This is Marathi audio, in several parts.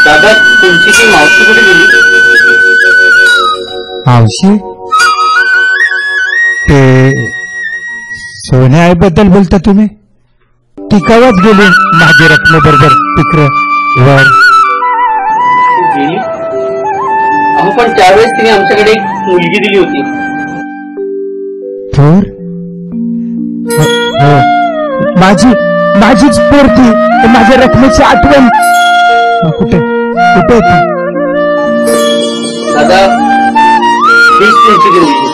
दादा तुमची ती मावशी कुठे गेली? मावशी ते सोन्याबद्दल बोलता तुम्ही? ती कवाच गेली माझ्या रकमेबरोबर तिकडे वर. गेली? अहो पण त्यावेळेस तिने आमच्याकडे एक मुलगी दिली होती. थोर माझीच पोर ती. माझ्या रकमेची आठवण कुठे कुठे ती? दादा हीच तुमची ती मुलगी.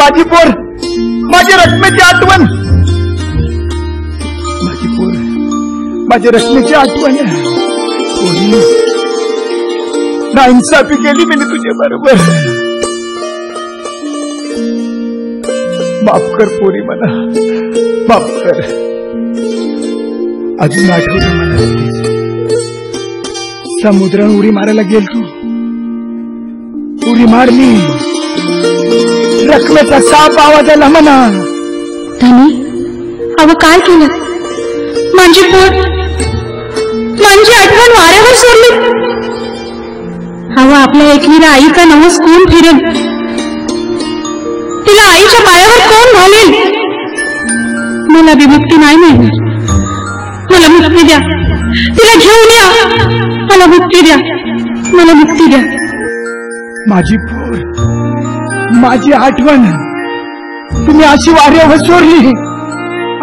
माझी पोर, माझ्या रकमेची आठवण. माझी पोर, माझ्या रकमेची आठवण. नाइंसाफी केली मी तुझ्या बरोबर. माफ कर पोरी, मला माफ कर. अजून आठवलं मला समुद्रात उडी मारायला गेलो. उडी मारली, रकमेचा साप आवाज आला म्हणा. धनी अव काय केलं? माझी पोट, माझी आठवण वाऱ्यावर सोडली. अव आपल्या एकवीरा आई का नवस कोण फिरेल? तिला आईच्या पायावर कोण घालेल? मला विमुक्ती नाही मिळणार. मला मुक्ती द्या, तिला घेऊन या. मला मुक्ती द्या, मला मुक्ती द्या. माझी पोर, माझी आठवण तुम्ही अशी वाऱ्यावर सोडली.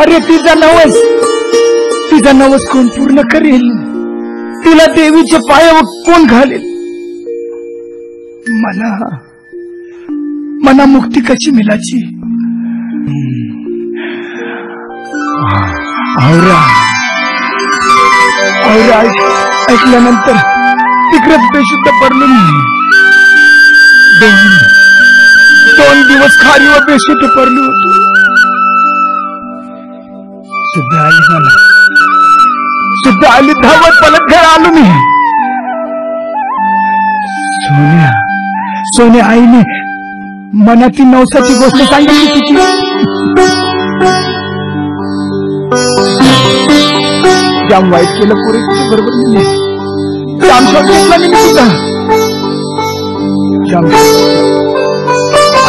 अरे तिचा नवस कोण पूर्ण करेल? तिला देवीच्या पायावर कोण घालेल? मला मुक्ती कशी मिळाची? औरा ऐकल्यानंतर तिकडेच बेशुद्ध पडलो मी. 2 दिवस खाली व बेशुद्ध पडलो होतो. शुद्ध आली धावत पलट घर आलो मी. सोन्या आईने मनाची नवसाची गोष्ट सांगितली तिची. जाम वाईट केलं पुरे बरोबर. जाम शॉट घेतला मी तुझा.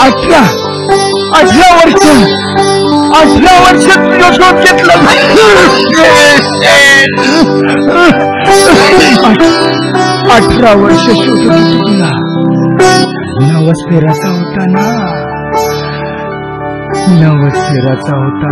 18 वर्ष तुझा शोध घेतला. 18 वर्ष शोध तुला. नवस फेराचा होता ना, नवस फेराचा होता.